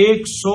100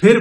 پھر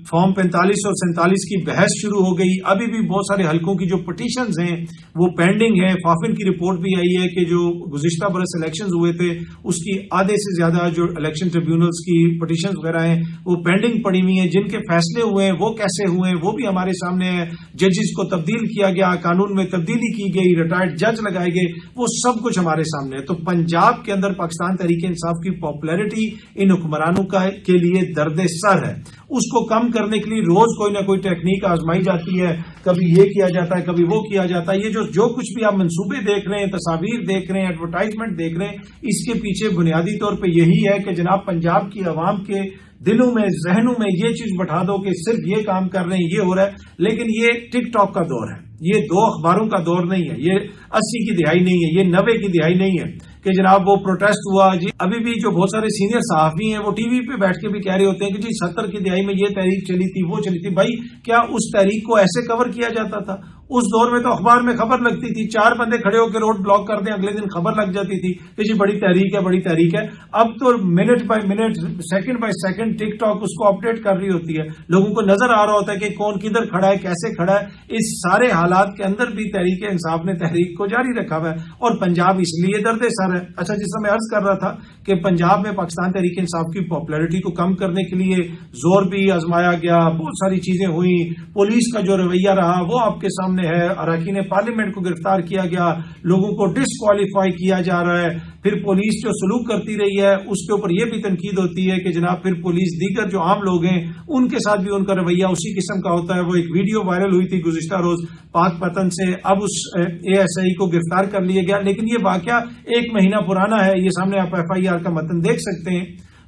فارم 45 اور 47 کی بحث شروع ہو گئی. ابھی بھی بہت سارے حلقوں کی جو پٹیشنز ہیں وہ پینڈنگ ہیں. فافن کی رپورٹ بھی آئی ہے کہ جو گزشتہ برس الیکشنز ہوئے تھے اس کی آدھے سے زیادہ جو الیکشن ٹریبیونلز کی پٹیشنز وغیرہ ہیں وہ پینڈنگ پڑی ہوئی ہیں. جن کے فیصلے ہوئے ہیں وہ کیسے ہوئے ہیں وہ بھی ہمارے سامنے ہے. ججز کو تبدیل کیا گیا, قانون میں تبدیلی کی گئی, ریٹائرڈ جج لگائے گئے, وہ سب کچھ ہمارے سامنے ہے. تو پنجاب کے اندر پاکستان تحریک انصاف کی پاپولیرٹی ان حکمرانوں کے لیے درد سر ہے. اس کو کم کرنے کے لیے روز کوئی نہ کوئی ٹیکنیک آزمائی جاتی ہے. کبھی یہ کیا جاتا ہے, کبھی وہ کیا جاتا ہے. یہ جو کچھ بھی آپ منصوبے دیکھ رہے ہیں, تصاویر دیکھ رہے ہیں, ایڈورٹائزمنٹ دیکھ رہے ہیں, اس کے پیچھے بنیادی طور پہ یہی ہے کہ جناب پنجاب کی عوام کے دلوں میں, ذہنوں میں یہ چیز بٹھا دو کہ صرف یہ کام کر رہے ہیں, یہ ہو رہا ہے. لیکن یہ ٹک ٹاک کا دور ہے, یہ 2 اخباروں کا دور نہیں ہے, یہ 80 کی دہائی نہیں ہے, یہ 90 کی دہائی نہیں ہے کہ جناب وہ پروٹیسٹ ہوا. جی ابھی بھی جو بہت سارے سینئر صحافی ہیں وہ ٹی وی پہ بیٹھ کے بھی کہہ رہے ہوتے ہیں کہ جی 70 کی دہائی میں یہ تحریک چلی تھی, وہ چلی تھی. بھائی کیا اس تحریک کو ایسے کور کیا جاتا تھا؟ اس دور میں تو اخبار میں خبر لگتی تھی, 4 بندے کھڑے ہو کے روڈ بلاک کر دیں, اگلے دن خبر لگ جاتی تھی کہ جی بڑی تحریک ہے, بڑی تحریک ہے. اب تو minute by minute, second by second TikTok اس کو اپڈیٹ کر رہی ہوتی ہے. لوگوں کو نظر آ رہا ہوتا ہے کہ کون کدھر کھڑا ہے, کیسے کھڑا ہے. اس سارے حالات کے اندر بھی تحریک انصاف نے تحریک کو جاری رکھا ہوا ہے اور پنجاب اس لیے درد سر ہے. اچھا, جس میں عرض کر رہا تھا کہ پنجاب میں پاکستان تحریک انصاف کی پاپولیرٹی کو کم کرنے کے لیے زور بھی آزمایا گیا, بہت ساری چیزیں ہوئیں. پولیس کا جو رویہ رہا وہ آپ کے سامنے ہے. اراکین پارلیمنٹ کو گرفتار کیا گیا, لوگوں کو ڈسکوالیفائی کیا جا رہا ہے. پھر پولیس جو سلوک کرتی رہی ہے اس کے اوپر یہ بھی تنقید ہوتی ہے کہ جناب پھر پولیس دیگر جو عام لوگ ہیں ان کے ساتھ بھی ان کا رویہ اسی قسم کا ہوتا ہے. وہ ایک ویڈیو وائرل ہوئی تھی گزشتہ روز پاک پتن سے, اب اس ASI کو گرفتار کر لیا گیا. لیکن یہ واقعہ 1 مہینہ پرانا ہے, یہ سامنے آپ FIR کا متن دیکھ سکتے ہیں.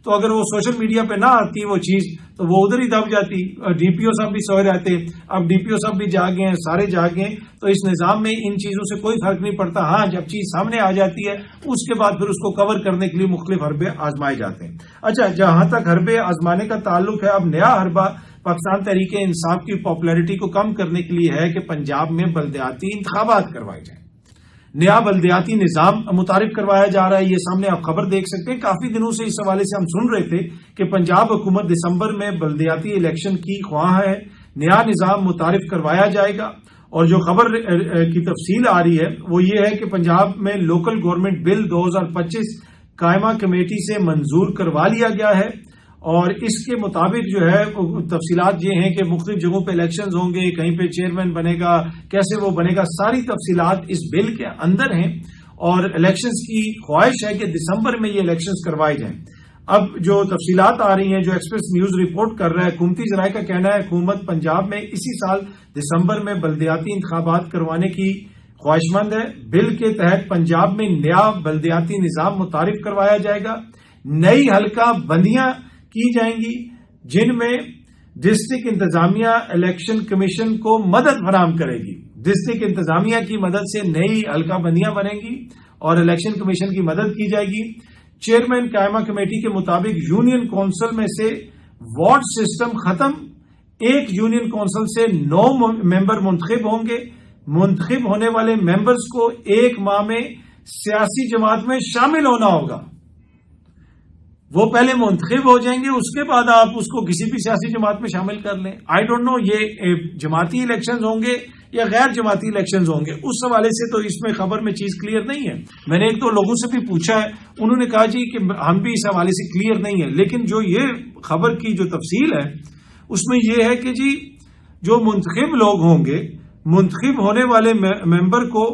تو اگر وہ سوشل میڈیا پہ نہ آتی وہ چیز تو وہ ادھر ہی دب جاتی. DPO صاحب بھی سوئے رہتے, اب DPO صاحب بھی جاگے ہیں, سارے جاگے ہیں. تو اس نظام میں ان چیزوں سے کوئی فرق نہیں پڑتا. ہاں, جب چیز سامنے آ جاتی ہے اس کے بعد پھر اس کو کور کرنے کے لیے مختلف حربے آزمائے جاتے ہیں. اچھا, جہاں تک حربے آزمانے کا تعلق ہے, اب نیا حربہ پاکستان تحریک انصاف کی پاپولیرٹی کو کم کرنے کے لیے ہے کہ پنجاب میں بلدیاتی انتخابات کروائے جائیں. نیا بلدیاتی نظام متعارف کروایا جا رہا ہے. یہ سامنے آپ خبر دیکھ سکتے ہیں. کافی دنوں سے اس حوالے سے ہم سن رہے تھے کہ پنجاب حکومت دسمبر میں بلدیاتی الیکشن کی خواہاں ہے. نیا نظام متعارف کروایا جائے گا اور جو خبر کی تفصیل آ رہی ہے وہ یہ ہے کہ پنجاب میں لوکل گورنمنٹ بل 2025 قائمہ کمیٹی سے منظور کروا لیا گیا ہے اور اس کے مطابق جو ہے تفصیلات یہ ہیں کہ مختلف جگہوں پہ الیکشنز ہوں گے, کہیں پہ چیئرمین بنے گا, کیسے وہ بنے گا, ساری تفصیلات اس بل کے اندر ہیں. اور الیکشنز کی خواہش ہے کہ دسمبر میں یہ الیکشنز کروائے جائیں. اب جو تفصیلات آ رہی ہیں, جو ایکسپریس نیوز رپورٹ کر رہا ہے, حکومتی ذرائع کا کہنا ہے حکومت پنجاب میں اسی سال دسمبر میں بلدیاتی انتخابات کروانے کی خواہش مند ہے. بل کے تحت پنجاب میں نیا بلدیاتی نظام متعارف کروایا جائے گا. نئی حلقہ بندیاں کی جائیں گی جن میں ڈسٹرکٹ انتظامیہ الیکشن کمیشن کو مدد فراہم کرے گی. ڈسٹرکٹ انتظامیہ کی مدد سے نئی حلقہ بندیاں بنیں گی اور الیکشن کمیشن کی مدد کی جائے گی. چیئرمین قائمہ کمیٹی کے مطابق یونین کونسل میں سے وارڈ سسٹم ختم, ایک یونین کونسل سے 9 ممبر منتخب ہوں گے. منتخب ہونے والے ممبرز کو 1 ماہ میں سیاسی جماعت میں شامل ہونا ہوگا. وہ پہلے منتخب ہو جائیں گے, اس کے بعد آپ اس کو کسی بھی سیاسی جماعت میں شامل کر لیں. آئی ڈونٹ نو یہ جماعتی الیکشنز ہوں گے یا غیر جماعتی الیکشنز ہوں گے, اس حوالے سے تو اس میں خبر میں چیز کلیئر نہیں ہے. میں نے 1-2 لوگوں سے بھی پوچھا ہے, انہوں نے کہا جی کہ ہم بھی اس حوالے سے کلیئر نہیں ہے. لیکن جو یہ خبر کی جو تفصیل ہے اس میں یہ ہے کہ جی جو منتخب لوگ ہوں گے, منتخب ہونے والے ممبر کو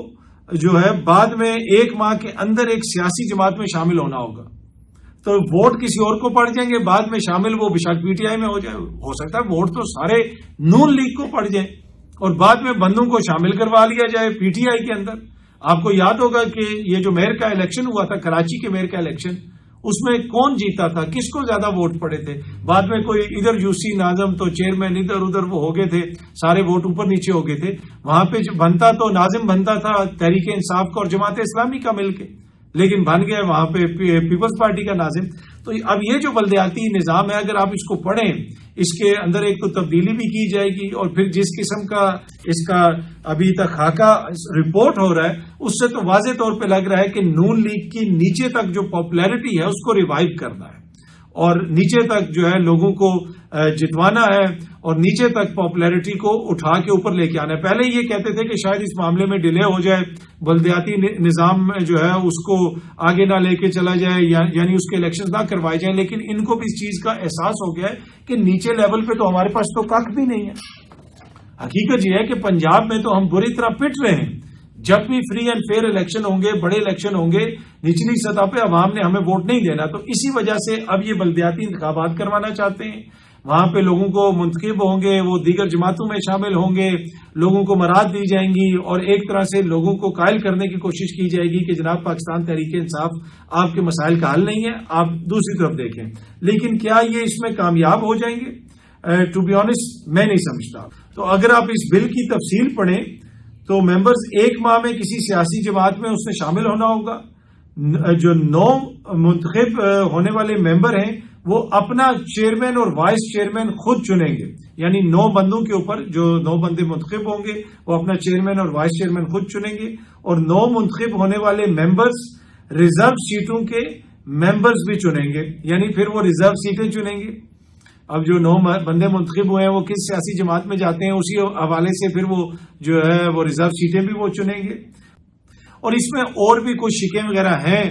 جو ہے بعد میں 1 ماہ کے اندر ایک سیاسی جماعت میں شامل ہونا ہوگا. تو ووٹ کسی اور کو پڑ جائیں گے بعد میں شامل, وہ بشاک PTI میں ہو جائے. ہو سکتا ہے ووٹ تو سارے نون لیگ کو پڑ جائیں اور بعد میں بندوں کو شامل کروا لیا جائے PTI کے اندر. آپ کو یاد ہوگا کہ یہ جو میئر کا الیکشن ہوا تھا, کراچی کے میئر کا الیکشن, اس میں کون جیتا تھا, کس کو زیادہ ووٹ پڑے تھے. بعد میں کوئی ادھر UC ناظم تو چیئرمین ادھر ادھر وہ ہو گئے تھے, سارے ووٹ اوپر نیچے ہو گئے تھے. وہاں پہ جو بنتا تو ناظم بنتا تھا تحریک انصاف کا اور جماعت اسلامی کا مل کے, لیکن بن گیا وہاں پہ پیپلز پارٹی کا ناظم. تو اب یہ جو بلدیاتی نظام ہے اگر آپ اس کو پڑھیں, اس کے اندر ایک تو تبدیلی بھی کی جائے گی اور پھر جس قسم کا اس کا ابھی تک خاکہ رپورٹ ہو رہا ہے اس سے تو واضح طور پہ لگ رہا ہے کہ نون لیگ کی نیچے تک جو پاپولیرٹی ہے اس کو ریوائیو کرنا ہے اور نیچے تک جو ہے لوگوں کو جتوانا ہے اور نیچے تک پاپولیرٹی کو اٹھا کے اوپر لے کے آنا ہے. پہلے یہ کہتے تھے کہ شاید اس معاملے میں ڈیلے ہو جائے, بلدیاتی نظام جو ہے اس کو آگے نہ لے کے چلا جائے, یعنی اس کے الیکشن نہ کروائے جائیں, لیکن ان کو بھی اس چیز کا احساس ہو گیا ہے کہ نیچے لیول پہ تو ہمارے پاس تو کخ بھی نہیں ہے. حقیقت یہ ہے کہ پنجاب میں تو ہم بری طرح پٹ رہے ہیں. جب بھی فری اینڈ فیئر الیکشن ہوں گے, بڑے الیکشن ہوں گے, نچلی سطح پہ عوام نے ہمیں ووٹ نہیں دینا, تو اسی وجہ سے اب یہ بلدیاتی انتخابات کروانا چاہتے ہیں. وہاں پہ لوگوں کو منتخب ہوں گے, وہ دیگر جماعتوں میں شامل ہوں گے, لوگوں کو مراد دی جائیں گی اور ایک طرح سے لوگوں کو قائل کرنے کی کوشش کی جائے گی کہ جناب پاکستان تحریک انصاف آپ کے مسائل کا حل نہیں ہے, آپ دوسری طرف دیکھیں. لیکن کیا یہ اس میں کامیاب ہو جائیں گے؟ ٹو بی آنےسٹ میں نہیں سمجھتا. تو اگر آپ اس بل کی تفصیل پڑھیں تو ممبرز ایک ماہ میں کسی سیاسی جماعت میں اس میں شامل ہونا ہوگا. جو 9 منتخب ہونے والے ممبر ہیں وہ اپنا چیئرمین اور وائس چیئرمین خود چنیں گے, یعنی 9 بندوں کے اوپر جو 9 بندے منتخب ہوں گے وہ اپنا چیئرمین اور وائس چیئرمین خود چنیں گے, اور 9 منتخب ہونے والے ممبرز ریزرو سیٹوں کے ممبرز بھی چنیں گے, یعنی پھر وہ ریزرو سیٹیں چنیں گے. اب جو 9 بندے منتخب ہوئے ہیں وہ کس سیاسی جماعت میں جاتے ہیں, اسی حوالے سے پھر وہ جو ہے وہ ریزرو سیٹیں بھی وہ چنیں گے. اور اس میں اور بھی کچھ شکیں وغیرہ ہیں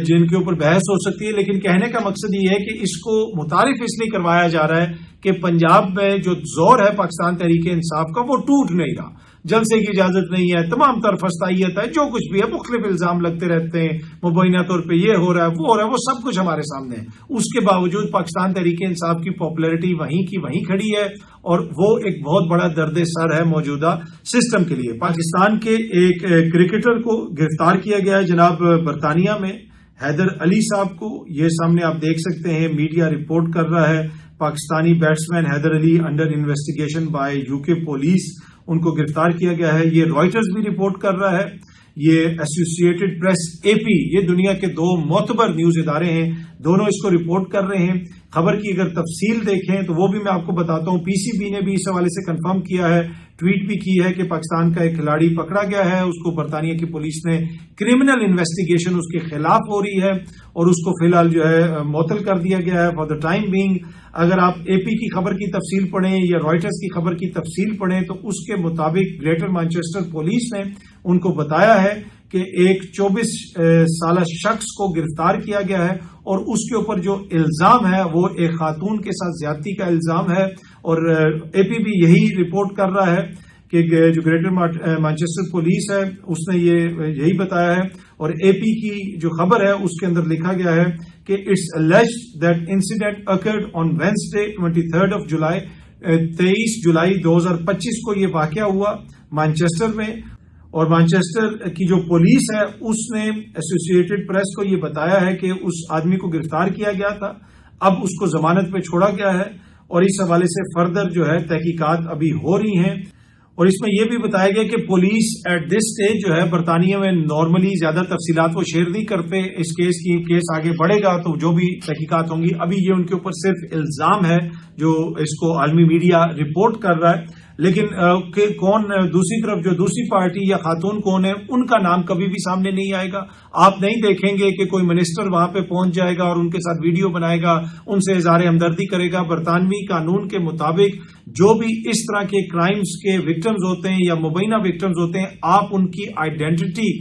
جن کے اوپر بحث ہو سکتی ہے, لیکن کہنے کا مقصد یہ ہے کہ اس کو متعارف اس لیے کروایا جا رہا ہے کہ پنجاب میں جو زور ہے پاکستان تحریک انصاف کا وہ ٹوٹ نہیں رہا. جلسے کی اجازت نہیں ہے, تمام طرف فسطائیت ہے, جو کچھ بھی ہے مختلف الزام لگتے رہتے ہیں, مبینہ طور پہ یہ ہو رہا ہے, وہ ہو رہا ہے, وہ سب کچھ ہمارے سامنے ہے. اس کے باوجود پاکستان تحریک انصاف کی پاپولیرٹی وہیں کی وہیں کھڑی ہے, اور وہ ایک بہت بڑا درد سر ہے موجودہ سسٹم کے لیے. پاکستان کے ایک کرکٹر کو گرفتار کیا گیا ہے جناب برطانیہ میں, حیدر علی صاحب کو. یہ سامنے آپ دیکھ سکتے ہیں, میڈیا رپورٹ کر رہا ہے. Pakistani batsman Haider Ali under investigation by UK police, ان کو گرفتار کیا گیا ہے. یہ رائٹرز بھی رپورٹ کر رہا ہے, یہ ایسوسیٹڈ پریس AP, یہ دنیا کے 2 معتبر نیوز ادارے ہیں, دونوں اس کو رپورٹ کر رہے ہیں. خبر کی اگر تفصیل دیکھیں تو وہ بھی میں آپ کو بتاتا ہوں. PCB نے بھی اس حوالے سے کنفرم کیا ہے, ٹویٹ بھی کی ہے کہ پاکستان کا ایک کھلاڑی پکڑا گیا ہے, اس کو برطانیہ کی پولیس نے کرمنل انویسٹیگیشن اس کے خلاف ہو رہی ہے اور اس کو فی الحال جو ہے معطل کر دیا گیا ہے فار دا ٹائم بینگ. اگر آپ AP کی خبر کی تفصیل پڑھیں یا رائٹرز کی خبر کی تفصیل پڑھیں تو اس کے مطابق گریٹر مانچسٹر پولیس نے ان کو بتایا ہے کہ ایک 24 سالہ شخص کو گرفتار کیا گیا ہے, اور اس کے اوپر جو الزام ہے وہ ایک خاتون کے ساتھ زیادتی کا الزام ہے. اور AP بھی یہی رپورٹ کر رہا ہے کہ جو گریٹر مانچسٹر پولیس ہے اس نے یہی بتایا ہے. اور AP کی جو خبر ہے اس کے اندر لکھا گیا ہے کہ it's alleged that incident occurred on Wednesday 23rd of July, 23 جولائی 2025 کو یہ واقعہ ہوا مانچسٹر میں. اور مانچسٹر کی جو پولیس ہے اس نے ایسوسیٹڈ پریس کو یہ بتایا ہے کہ اس آدمی کو گرفتار کیا گیا تھا, اب اس کو ضمانت پہ چھوڑا گیا ہے, اور اس حوالے سے فردر جو ہے تحقیقات ابھی ہو رہی ہیں. اور اس میں یہ بھی بتایا گیا کہ پولیس ایٹ دس سٹیج جو ہے برطانیہ میں نارملی زیادہ تفصیلات وہ شیئر نہیں کرتے اس کیس کی. کیس آگے بڑھے گا تو جو بھی تحقیقات ہوں گی, ابھی یہ ان کے اوپر صرف الزام ہے جو اس کو عالمی میڈیا رپورٹ کر رہا ہے. لیکن کون دوسری طرف جو دوسری پارٹی یا خاتون کون ہے ان کا نام کبھی بھی سامنے نہیں آئے گا. آپ نہیں دیکھیں گے کہ کوئی منسٹر وہاں پہ پہنچ جائے گا اور ان کے ساتھ ویڈیو بنائے گا, ان سے اظہار ہمدردی کرے گا. برطانوی قانون کے مطابق جو بھی اس طرح کے کرائمز کے وکٹمز ہوتے ہیں یا مبینہ وکٹمز ہوتے ہیں, آپ ان کی آئیڈینٹی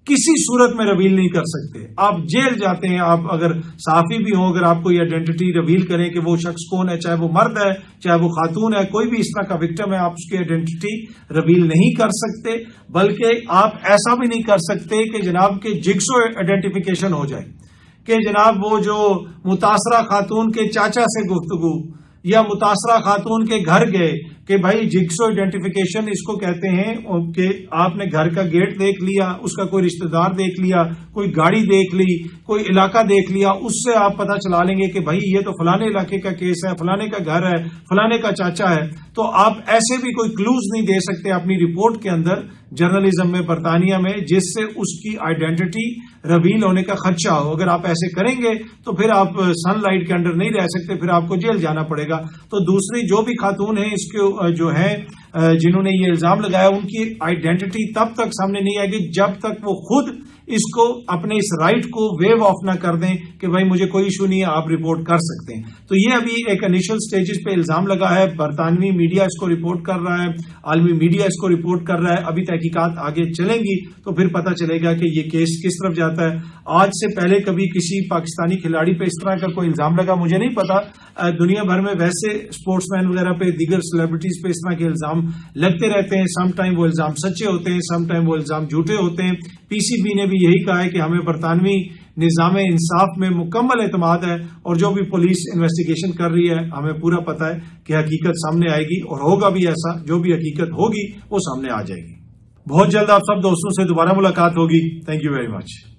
کسی صورت میں ریویل نہیں کر سکتے. آپ جیل جاتے ہیں, آپ اگر صحافی بھی ہوں, اگر آپ کو یہ آئیڈینٹی ریویل کریں کہ وہ شخص کون ہے, چاہے وہ مرد ہے چاہے وہ خاتون ہے, کوئی بھی اس طرح کا وکٹم ہے, آپ اس کی آئیڈینٹی ریویل نہیں کر سکتے. بلکہ آپ ایسا بھی نہیں کر سکتے کہ جناب کے جگسو آئیڈینٹیفیکیشن ہو جائے کہ جناب وہ جو متاثرہ خاتون کے چاچا سے گفتگو یا متاثرہ خاتون کے گھر گئے کہ بھائی جگسو آئیڈینٹیفیکیشن اس کو کہتے ہیں کہ آپ نے گھر کا گیٹ دیکھ لیا, اس کا کوئی رشتہ دار دیکھ لیا, کوئی گاڑی دیکھ لی, کوئی علاقہ دیکھ لیا, اس سے آپ پتہ چلا لیں گے کہ بھائی یہ تو فلانے علاقے کا کیس ہے, فلانے کا گھر ہے, فلانے کا چاچا ہے. تو آپ ایسے بھی کوئی کلوز نہیں دے سکتے اپنی رپورٹ کے اندر جرنلزم میں برطانیہ میں جس سے اس کی آئیڈینٹی ریویل ہونے کا خدشہ ہو. اگر آپ ایسے کریں گے تو پھر آپ سن لائٹ کے انڈر نہیں رہ سکتے, پھر آپ کو جیل جانا پڑے گا. تو دوسری جو بھی خاتون ہیں اس کے جو ہیں جنہوں نے یہ الزام لگایا ان کی آئیڈینٹی تب تک سامنے نہیں آئے گی جب تک وہ خود اس کو اپنے اس رائٹ کو ویو آف نہ کر دیں کہ بھائی مجھے کوئی ایشو نہیں ہے، آپ رپورٹ کر سکتے ہیں. تو یہ ابھی ایک انیشل سٹیجز پہ الزام لگا ہے، برطانوی میڈیا اس کو رپورٹ کر رہا ہے، عالمی میڈیا اس کو رپورٹ کر رہا ہے. ابھی تحقیقات آگے چلیں گی تو پھر پتہ چلے گا کہ یہ کیس کس طرف جاتا ہے. آج سے پہلے کبھی کسی پاکستانی کھلاڑی پہ اس طرح کا کوئی الزام لگا مجھے نہیں پتا. دنیا بھر میں ویسے اسپورٹس مین وغیرہ پہ، دیگر سیلیبریٹیز پہ اس طرح کے الزام لگتے رہتے ہیں. سم ٹائم وہ الزام سچے ہوتے ہیں، سم ٹائم وہ الزام جھوٹے ہوتے ہیں. پی سی بی نے بھی یہی کہا ہے کہ ہمیں برطانوی نظام انصاف میں مکمل اعتماد ہے، اور جو بھی پولیس انویسٹیگیشن کر رہی ہے ہمیں پورا پتہ ہے کہ حقیقت سامنے آئے گی، اور ہوگا بھی ایسا. جو بھی حقیقت ہوگی وہ سامنے آ جائے گی. بہت جلد آپ سب دوستوں سے دوبارہ ملاقات ہوگی. Thank you very much.